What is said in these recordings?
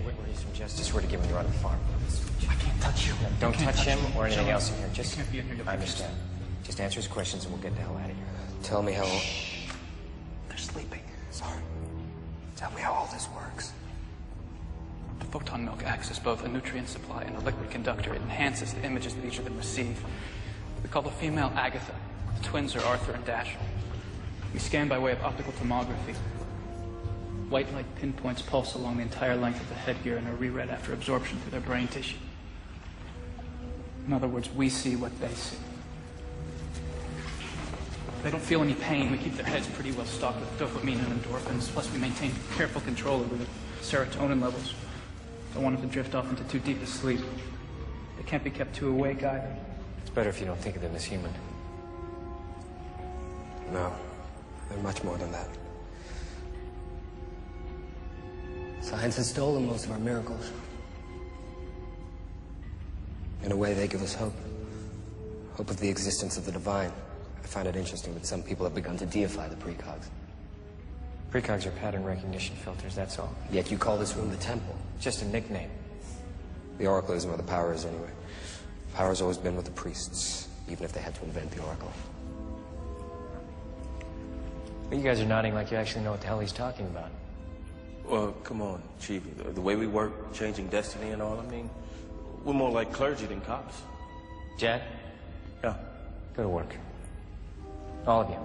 any worries from Justice were to give him the run of the farm. I can't touch you. No, don't touch him or anything John, else in here. Just, you can't be in here. I understand. Just answer his questions and we'll get the hell out of here. Tell me how... They're sleeping. Sorry. Tell me how all this works. The photon milk acts as both a nutrient supply and a liquid conductor. It enhances the images that each of them receive. We call the female Agatha. The twins are Arthur and Dashiell. We scan by way of optical tomography. White light pinpoints pulse along the entire length of the headgear and are reread after absorption through their brain tissue. In other words, we see what they see. They don't feel any pain. We keep their heads pretty well stocked with dopamine and endorphins. Plus, we maintain careful control over the serotonin levels. Don't want them to drift off into too deep a sleep. They can't be kept too awake either. It's better if you don't think of them as human. No, they're much more than that. Science has stolen most of our miracles. In a way, they give us hope. Hope of the existence of the divine. I find it interesting that some people have begun to deify the precogs. Precogs are pattern recognition filters, that's all. Yet you call this room the temple. Just a nickname. The oracle isn't where the power is anyway. Power's always been with the priests, even if they had to invent the oracle. Well, you guys are nodding like you actually know what the hell he's talking about. Well, come on, Chief. The way we work, changing destiny and all, I mean, we're more like clergy than cops. Jad? Yeah. Go to work. All of you.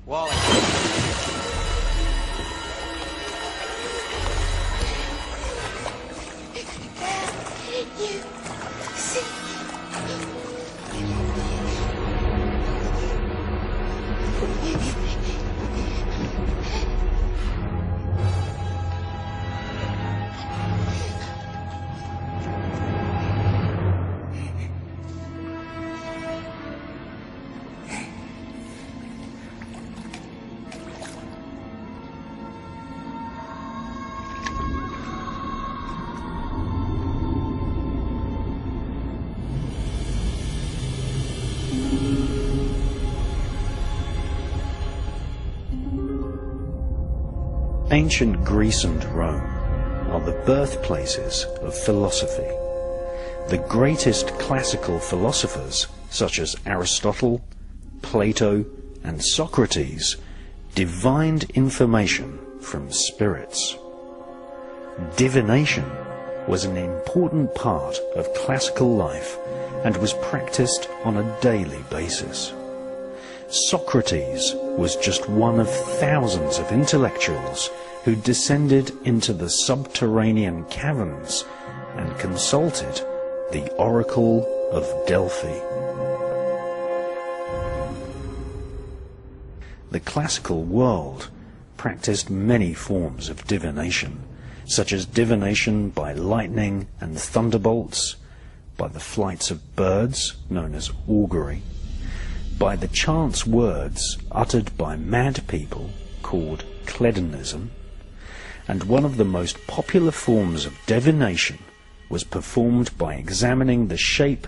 Wally. Ancient Greece and Rome are the birthplaces of philosophy. The greatest classical philosophers, such as Aristotle, Plato, and Socrates, divined information from spirits. Divination was an important part of classical life and was practiced on a daily basis. Socrates was just one of thousands of intellectuals who descended into the subterranean caverns and consulted the Oracle of Delphi. The classical world practiced many forms of divination, such as divination by lightning and thunderbolts, by the flights of birds, known as augury, by the chance words uttered by mad people, called Kledonism, and one of the most popular forms of divination was performed by examining the shape,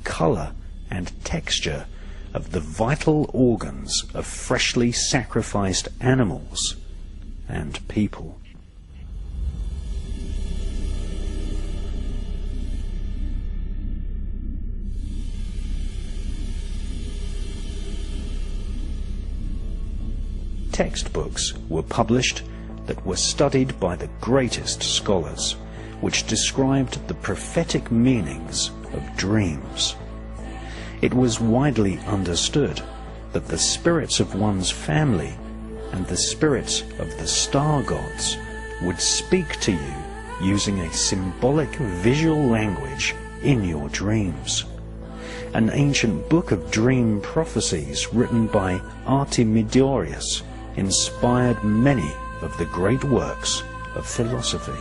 color, and texture of the vital organs of freshly sacrificed animals and people. Textbooks were published that were studied by the greatest scholars, which described the prophetic meanings of dreams. It was widely understood that the spirits of one's family and the spirits of the star gods would speak to you using a symbolic visual language in your dreams. An ancient book of dream prophecies written by Artemidorus inspired many of the great works of philosophy.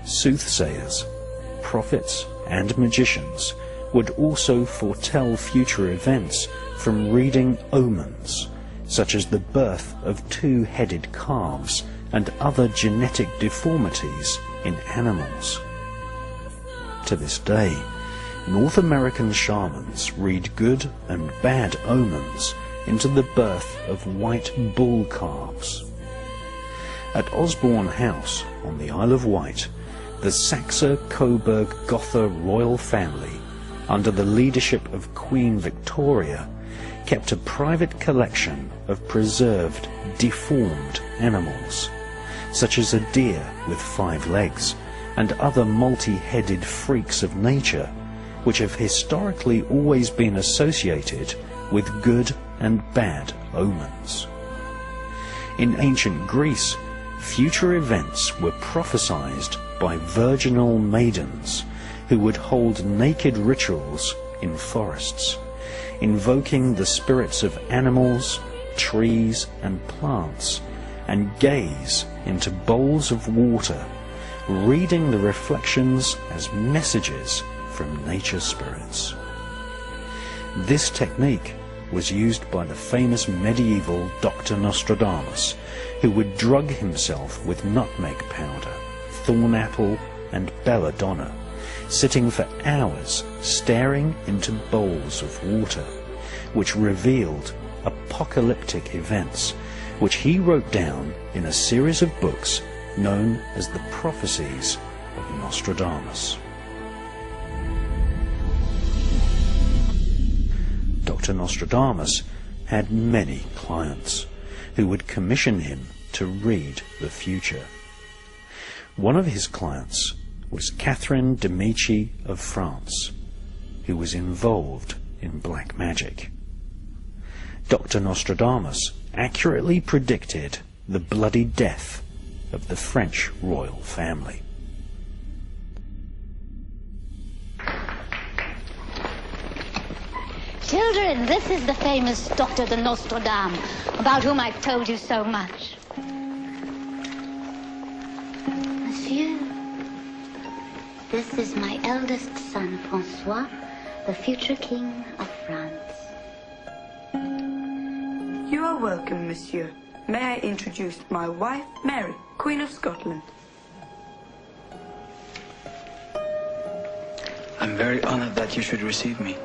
Soothsayers, prophets, and magicians would also foretell future events from reading omens, such as the birth of two-headed calves and other genetic deformities in animals. To this day, North American shamans read good and bad omens into the birth of white bull calves. At Osborne House on the Isle of Wight, the Saxe-Coburg-Gotha royal family, under the leadership of Queen Victoria, kept a private collection of preserved, deformed animals, such as a deer with 5 legs and other multi-headed freaks of nature, which have historically always been associated with good and bad omens. In ancient Greece, future events were prophesied by virginal maidens who would hold naked rituals in forests, invoking the spirits of animals, trees, and plants, and gaze into bowls of water, reading the reflections as messages from nature spirits. This technique was used by the famous medieval Dr. Nostradamus, who would drug himself with nutmeg powder, thornapple, and belladonna, sitting for hours staring into bowls of water, which revealed apocalyptic events, which he wrote down in a series of books known as the Prophecies of Nostradamus. Dr. Nostradamus had many clients who would commission him to read the future. One of his clients was Catherine de' Medici of France, who was involved in black magic. Dr. Nostradamus accurately predicted the bloody death of the French royal family. Children, this is the famous Dr. de Nostradam, about whom I've told you so much. Monsieur, this is my eldest son, Francois, the future king of France. You are welcome, monsieur. May I introduce my wife, Mary, Queen of Scotland. I'm very honored that you should receive me.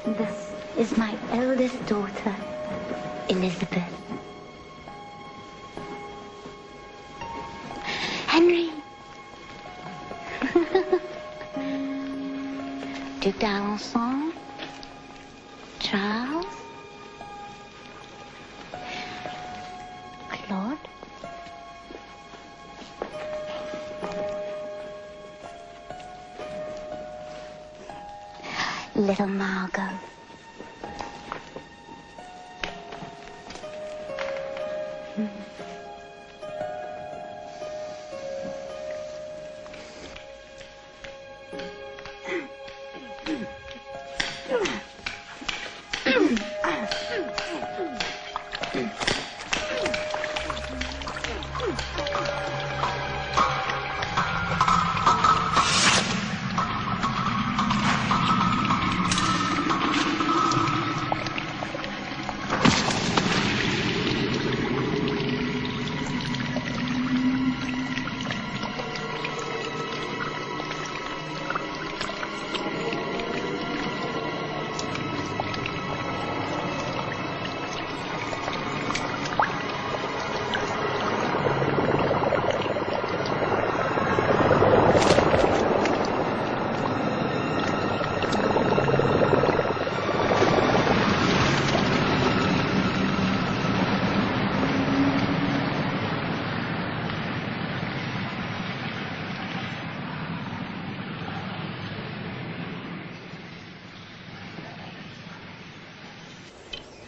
This is my eldest daughter, Elizabeth. Henry. Duc d'Alençon. Charles. Claude. Little Margot.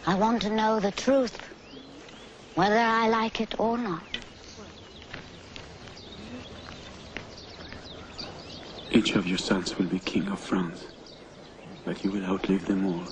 I want to know the truth, whether I like it or not. Each of your sons will be king of France, but you will outlive them all.